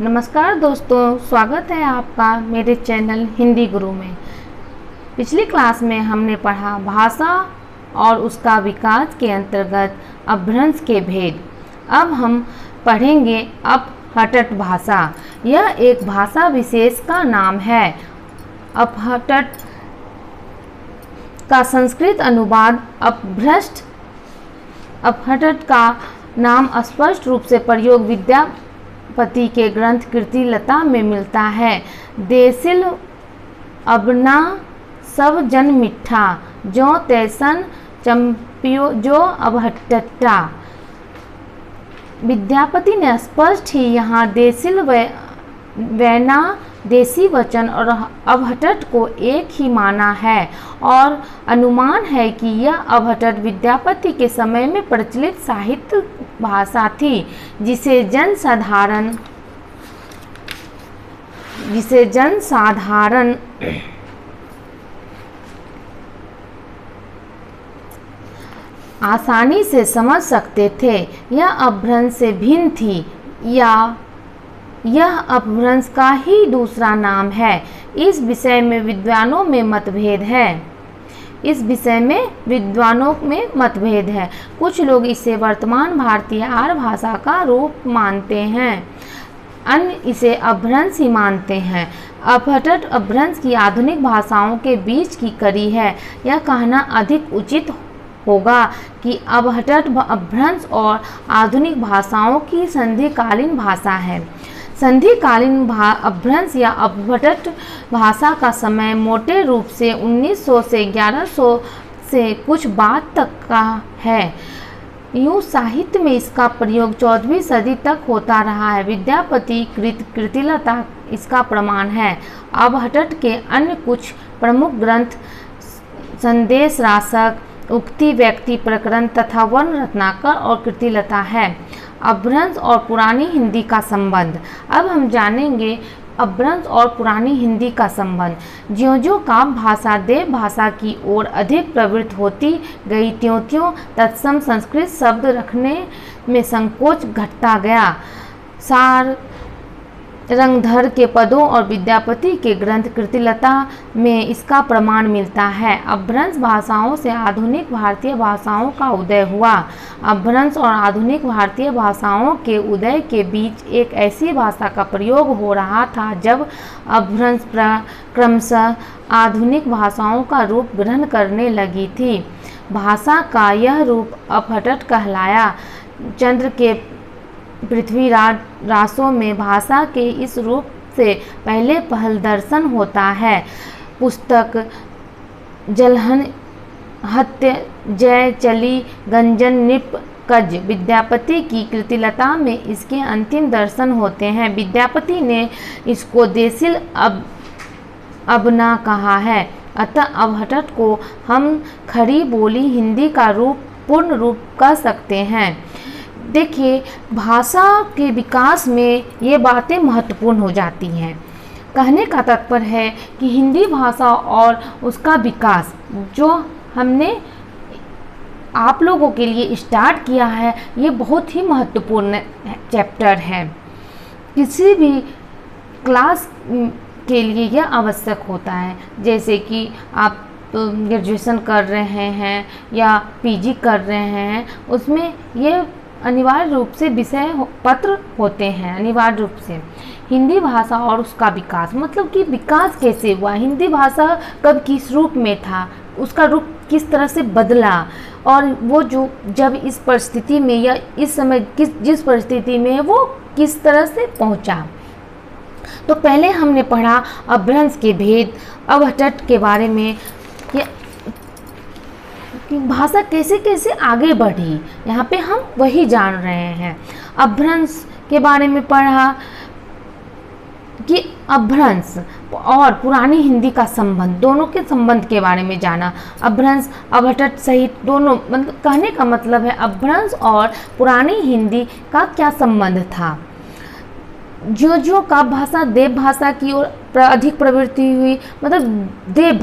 नमस्कार दोस्तों, स्वागत है आपका मेरे चैनल हिंदी गुरु में। पिछली क्लास में हमने पढ़ा भाषा और उसका विकास के अंतर्गत अपभ्रंश के भेद। अब हम पढ़ेंगे अपहटट भाषा। यह एक भाषा विशेष का नाम है। अपहटट का संस्कृत अनुवाद अपभ्रष्ट। अपहटट का नाम स्पष्ट रूप से प्रयोग विद्यापति के ग्रंथ कीर्तिलता में मिलता है। देसिल अबना सब जन मिठा, जो तैसन चंपियो जो अपहटटा। विद्यापति ने स्पष्ट ही यहाँ देसिल वैना देसी वचन और अपहटट को एक ही माना है और अनुमान है कि यह अपहटट विद्यापति के समय में प्रचलित साहित्य भाषा थी, जिसे जनसाधारण आसानी से समझ सकते थे। यह अपभ्रंश से भिन्न थी या यह अपभ्रंश का ही दूसरा नाम है। इस विषय में विद्वानों में मतभेद है। कुछ लोग इसे वर्तमान भारतीय आर्य भाषा का रूप मानते हैं, अन्य इसे अपभ्रंश ही मानते हैं। अपहटट अपभ्रंश की आधुनिक भाषाओं के बीच की कड़ी है। यह कहना अधिक उचित होगा कि अपहटट अपभ्रंश और आधुनिक भाषाओं की संधिकालीन भाषा है। संधिकालीन अपभ्रंश या अपहटट भाषा का समय मोटे रूप से 1900 से 1100 से कुछ बाद तक का है। यूँ साहित्य में इसका प्रयोग 14वीं सदी तक होता रहा है। विद्यापति कीर्तिलता इसका प्रमाण है। अपहटट के अन्य कुछ प्रमुख ग्रंथ संदेश रासक, उक्ति व्यक्ति प्रकरण तथा वर्ण रत्नाकर और कीर्तिलता है। अपभ्रंश और पुरानी हिंदी का संबंध। अब हम जानेंगे अपभ्रंश और पुरानी हिंदी का संबंध। ज्यों-ज्यों काव्य भाषा देव भाषा की ओर अधिक प्रवृत्त होती गई, त्यों-त्यों तत्सम संस्कृत शब्द रखने में संकोच घटता गया। सार रंगधर के पदों और विद्यापति के ग्रंथ कीर्तिलता में इसका प्रमाण मिलता है। अपभ्रंश भाषाओं से आधुनिक भारतीय भाषाओं का उदय हुआ। अपभ्रंश और आधुनिक भारतीय भाषाओं के उदय के बीच एक ऐसी भाषा का प्रयोग हो रहा था जब अपभ्रंश क्रमशः आधुनिक भाषाओं का रूप ग्रहण करने लगी थी। भाषा का यह रूप अपहटट कहलाया। चंद्र के पृथ्वीरासों में भाषा के इस रूप से पहले पहल दर्शन होता है। पुस्तक जलहन हत्य जय चली गंजन निप कज विद्यापति की कीर्तिलता में इसके अंतिम दर्शन होते हैं। विद्यापति ने इसको देसिल अबना कहा है। अतः अपहटट को हम खड़ी बोली हिंदी का पूर्ण रूप कह सकते हैं। देखिए, भाषा के विकास में ये बातें महत्वपूर्ण हो जाती हैं। कहने का तात्पर्य है कि हिंदी भाषा और उसका विकास जो हमने आप लोगों के लिए स्टार्ट किया है, ये बहुत ही महत्वपूर्ण चैप्टर है। किसी भी क्लास के लिए यह आवश्यक होता है। जैसे कि आप ग्रेजुएशन कर रहे हैं या पीजी कर रहे हैं, उसमें ये अनिवार्य रूप से विषय पत्र होते हैं। अनिवार्य रूप से हिंदी भाषा और उसका विकास, मतलब कि विकास कैसे हुआ, हिंदी भाषा कब किस रूप में था, उसका रूप किस तरह से बदला, और वो जब इस परिस्थिति में या इस समय जिस परिस्थिति में है वो किस तरह से पहुंचा। तो पहले हमने पढ़ा अपभ्रंश के भेद, अपहटट के बारे में, भाषा कैसे कैसे आगे बढ़ी, यहाँ पे हम वही जान रहे हैं। अपभ्रंश के बारे में पढ़ा कि अपभ्रंश और पुरानी हिंदी का संबंध, दोनों के संबंध के बारे में जाना। अपभ्रंश अपहटट सहित दोनों, मतलब कहने का मतलब है अपभ्रंश और पुरानी हिंदी का क्या संबंध था। जो का भाषा देव भाषा की ओर अधिक प्रवृत्ति हुई, मतलब देव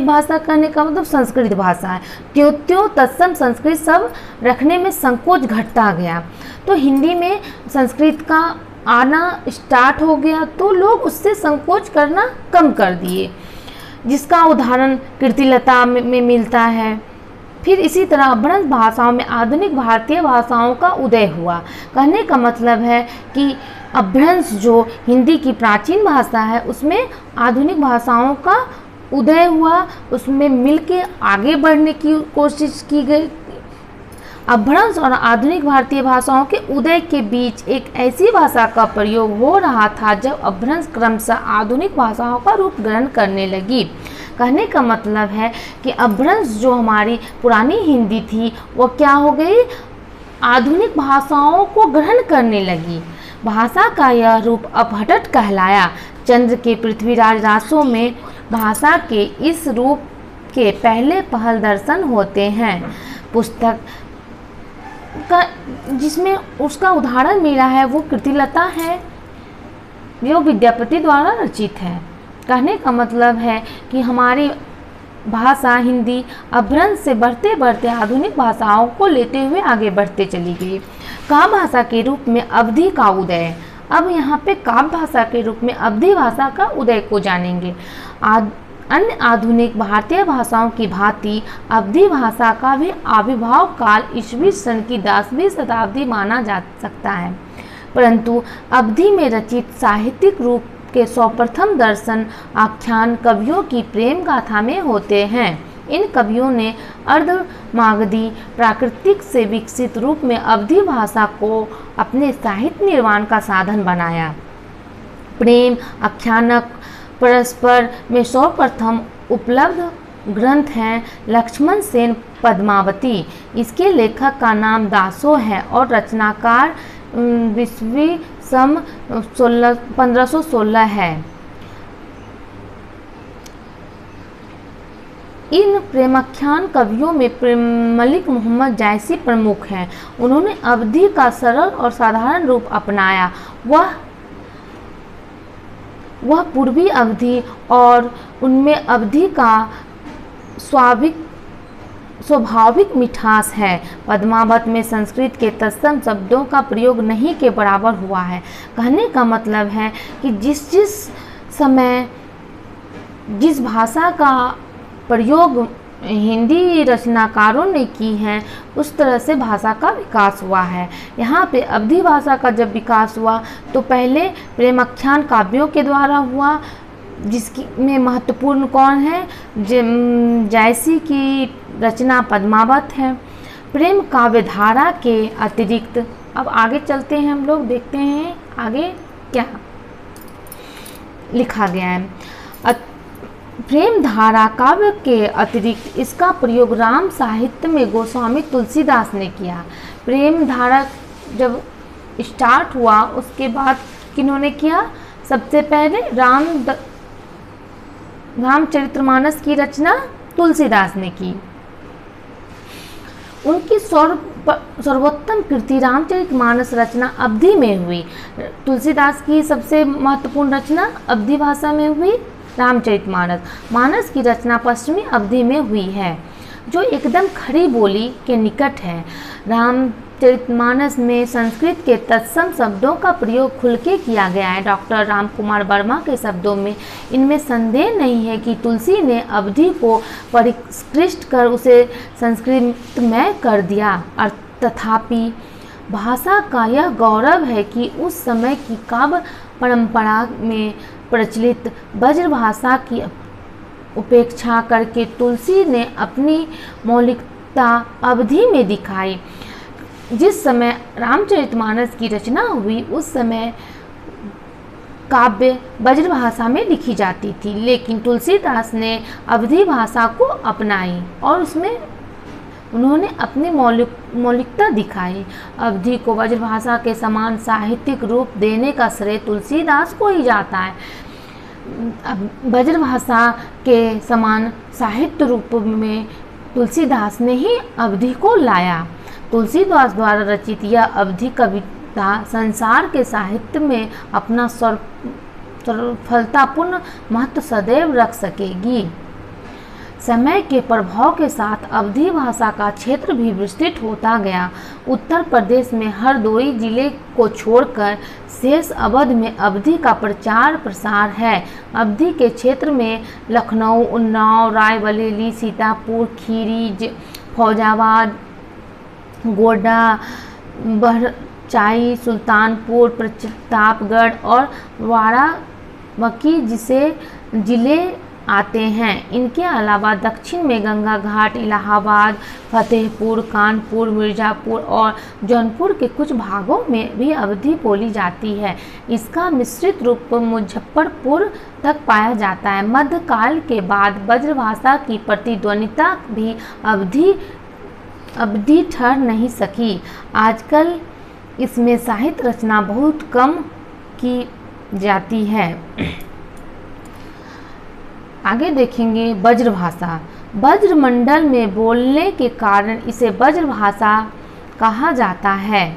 भाषा कहने का मतलब संस्कृत भाषा है। त्यों त्यों तत्सम संस्कृत सब रखने में संकोच घटता गया। तो हिंदी में संस्कृत का आना स्टार्ट हो गया तो लोग उससे संकोच करना कम कर दिए, जिसका उदाहरण कीर्तिलता में मिलता है। फिर इसी तरह अपभ्रंश भाषाओं में आधुनिक भारतीय भाषाओं का उदय हुआ। कहने का मतलब है कि अपभ्रंश जो हिंदी की प्राचीन भाषा है उसमें आधुनिक भाषाओं का उदय हुआ, उसमें मिलके आगे बढ़ने की कोशिश की गई। अपभ्रंश और आधुनिक भारतीय भाषाओं के उदय के बीच एक ऐसी भाषा का प्रयोग हो रहा था जब अपभ्रंश क्रमशः आधुनिक भाषाओं का रूप ग्रहण करने लगी। कहने का मतलब है कि अपभ्रंश जो हमारी पुरानी हिंदी थी वो क्या हो गई, आधुनिक भाषाओं को ग्रहण करने लगी। भाषा का यह रूप अपहटट कहलाया। चंद्र के पृथ्वीराज रासों में भाषा के इस रूप के पहले पहल दर्शन होते हैं। पुस्तक का जिसमें उसका उदाहरण मिला है वो कीर्तिलता है, जो विद्यापति द्वारा रचित है। कहने का मतलब है कि हमारी भाषा हिंदी अपभ्रंश से बढ़ते बढ़ते आधुनिक भाषाओं को लेते हुए आगे बढ़ते चली गई। काव्य भाषा के रूप में अवधी का उदय। अब यहाँ पे काव्य भाषा के रूप में अवधी भाषा का उदय को जानेंगे। अन्य आधुनिक भारतीय भाषाओं की भांति अवधी भाषा का भी आविर्भाव काल ईस्वी सन की 10वीं शताब्दी माना जा सकता है, परंतु अवधी में रचित साहित्यिक रूप के सर्वप्रथम दर्शन आख्यान कवियों की प्रेम गाथा में होते हैं। इन कवियों ने अर्धमागधी प्राकृतिक से विकसित रूप में अवधी भाषा को अपने साहित्य निर्माण का साधन बनाया। प्रेम आख्यानक परस्पर में सर्वप्रथम उपलब्ध ग्रंथ हैं लक्ष्मण सेन पद्मावती। इसके लेखक का नाम दासो है और रचनाकार ईस्वी सन 1516 है। इन प्रेमाख्यान कवियों में मलिक मोहम्मद जायसी प्रमुख हैं। उन्होंने अवधी का सरल और साधारण रूप अपनाया। वह पूर्वी अवधी और उनमें अवधी का स्वाभाविक मिठास है। पद्मावत में संस्कृत के तत्सम शब्दों का प्रयोग नहीं के बराबर हुआ है। कहने का मतलब है कि जिस समय जिस भाषा का प्रयोग हिंदी रचनाकारों ने की है उस तरह से भाषा का विकास हुआ है। यहाँ पे अवधी भाषा का जब विकास हुआ तो पहले प्रेमाख्यान काव्यों के द्वारा हुआ, जिसकी में महत्वपूर्ण कौन है, जायसी की रचना पद्मावत है। प्रेम काव्य धारा के अतिरिक्त अब आगे चलते हैं, हम लोग देखते हैं आगे क्या लिखा गया है। प्रेम धारा काव्य के अतिरिक्त इसका प्रयोग राम साहित्य में गोस्वामी तुलसीदास ने किया। प्रेम धारा जब स्टार्ट हुआ उसके बाद किन्होंने किया, सबसे पहले रामचरितमानस की रचना तुलसीदास ने की। उनकी सर्वोत्तम कृति रामचरितमानस रचना अवधी में हुई। तुलसीदास की सबसे महत्वपूर्ण रचना अवधी भाषा में हुई रामचरितमानस की रचना पश्चिमी अवधी में हुई है, जो एकदम खड़ी बोली के निकट है। रामचरितमानस में संस्कृत के तत्सम शब्दों का प्रयोग खुल के किया गया है। डॉक्टर रामकुमार वर्मा के शब्दों में इनमें संदेह नहीं है कि तुलसी ने अवधी को परिष्कृत कर उसे संस्कृतमय कर दिया। तथापि भाषा का यह गौरव है कि उस समय की काव्य परंपरा में प्रचलित ब्रजभाषा की उपेक्षा करके तुलसी ने अपनी मौलिकता अवधी में दिखाई। जिस समय रामचरितमानस की रचना हुई उस समय काव्य ब्रजभाषा में लिखी जाती थी, लेकिन तुलसीदास ने अवधी भाषा को अपनाई और उसमें उन्होंने अपनी मौलिकता दिखाई। अवधी को ब्रजभाषा के समान साहित्यिक रूप देने का श्रेय तुलसीदास को ही जाता है। ब्रजभाषा के समान साहित्य रूप में तुलसीदास ने ही अवधी को लाया। तुलसीदास द्वारा रचित यह अवधी कविता संसार के साहित्य में अपना सफलतापूर्ण महत्व सदैव रख सकेगी। समय के प्रभाव के साथ अवधी भाषा का क्षेत्र भी विस्तृत होता गया। उत्तर प्रदेश में हरदोई जिले को छोड़कर शेष अवध में अवधी का प्रचार प्रसार है। अवधी के क्षेत्र में लखनऊ, उन्नाव, रायबरेली, सीतापुर, खीरी, फैजाबाद, गोड्डा, बहरचाई, सुल्तानपुर, प्रतापगढ़ और बाराबंकी जिले आते हैं। इनके अलावा दक्षिण में गंगा घाट, इलाहाबाद, फतेहपुर, कानपुर, मिर्ज़ापुर और जौनपुर के कुछ भागों में भी अवधी बोली जाती है। इसका मिश्रित रूप मुजफ्फरपुर तक पाया जाता है। मध्यकाल के बाद ब्रजभाषा की प्रतिद्वंदिता भी अवधि ठहर नहीं सकी। आजकल इसमें साहित्य रचना बहुत कम की जाती है। आगे देखेंगे ब्रजभाषा। ब्रजमंडल में बोलने के कारण इसे ब्रजभाषा कहा जाता है।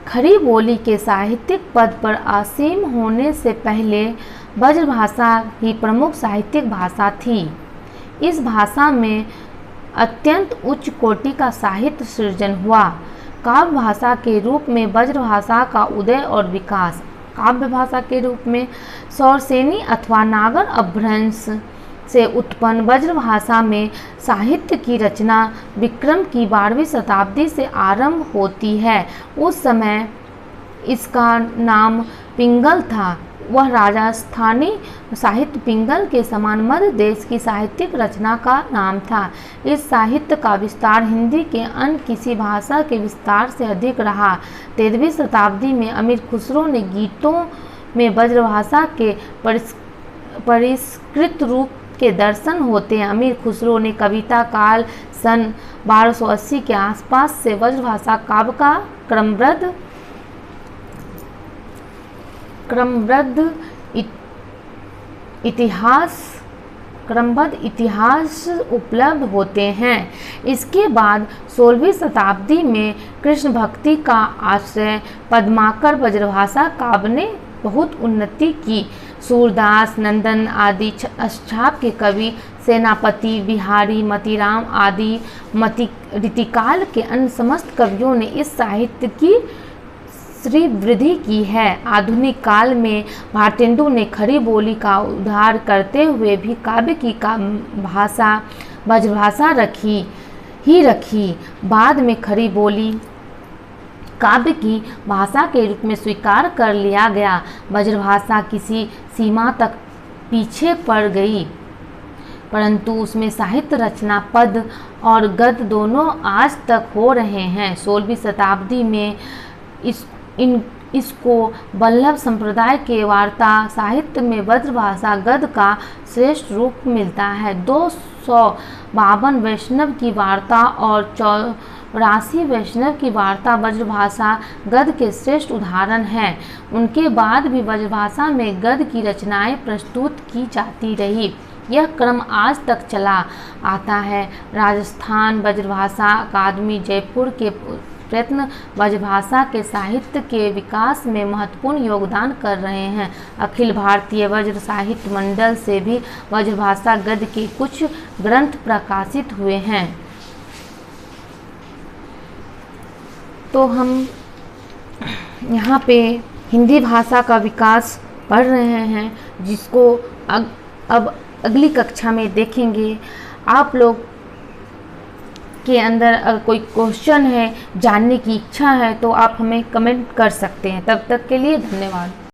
खड़ी बोली के साहित्यिक पद पर आसीन होने से पहले ब्रजभाषा ही प्रमुख साहित्यिक भाषा थी। इस भाषा में अत्यंत उच्च कोटि का साहित्य सृजन हुआ। काव्य भाषा के रूप में ब्रजभाषा का उदय और विकास। काव्य भाषा के रूप में सौरसेनी अथवा नागर अपभ्रंश से उत्पन्न ब्रजभाषा में साहित्य की रचना विक्रम की 12वीं शताब्दी से आरंभ होती है। उस समय इसका नाम पिंगल था। वह राजस्थानी साहित्य पिंगल के समान मध्य देश की साहित्यिक रचना का नाम था। इस साहित्य का विस्तार हिंदी के अन्य किसी भाषा के विस्तार से अधिक रहा। 13वीं शताब्दी में अमीर खुसरो ने गीतों में ब्रजभाषा के परिष्कृत रूप के दर्शन होते हैं। अमीर खुसरो ने कविता काल सन 1280 के आसपास से ब्रजभाषा काव्य का क्रमबद्ध इतिहास उपलब्ध होते हैं। इसके बाद 16वीं शताब्दी में कृष्ण भक्ति का आश्रय पद्माकर ब्रजभाषा काव्य ने बहुत उन्नति की। सूरदास, नंदन आदि अष्टाप के कवि, सेनापति, बिहारी, मतीराम आदि रीतिकाल के अन्य समस्त कवियों ने इस साहित्य की श्री वृद्धि की है। आधुनिक काल में भारतेंदु ने खड़ी बोली का उद्धार करते हुए भी काव्य की भाषा ब्रजभाषा रखी। बाद में खड़ी बोली काव्य की भाषा के रूप में स्वीकार कर लिया गया। ब्रजभाषा किसी सीमा तक पीछे पड़ गई, परंतु उसमें साहित्य रचना पद और गद्य दोनों आज तक हो रहे हैं। 16वीं शताब्दी में इसको वल्लभ संप्रदाय के वार्ता साहित्य में ब्रजभाषा गद्य का श्रेष्ठ रूप मिलता है। 252 वैष्णव की वार्ता और 84 वैष्णव की वार्ता ब्रजभाषा गद्य के श्रेष्ठ उदाहरण हैं। उनके बाद भी ब्रजभाषा में गद्य की रचनाएं प्रस्तुत की जाती रही। यह क्रम आज तक चला आता है। राजस्थान ब्रजभाषा अकादमी जयपुर के प्रयत्न ब्रजभाषा के साहित्य के विकास में महत्वपूर्ण योगदान कर रहे हैं। अखिल भारतीय ब्रज साहित्य मंडल से भी ब्रजभाषा गद्य के कुछ ग्रंथ प्रकाशित हुए हैं। तो हम यहाँ पे हिंदी भाषा का विकास पढ़ रहे हैं, जिसको अब अगली कक्षा में देखेंगे। आप लोग के अंदर अगर कोई क्वेश्चन है, जानने की इच्छा है, तो आप हमें कमेंट कर सकते हैं। तब तक के लिए धन्यवाद।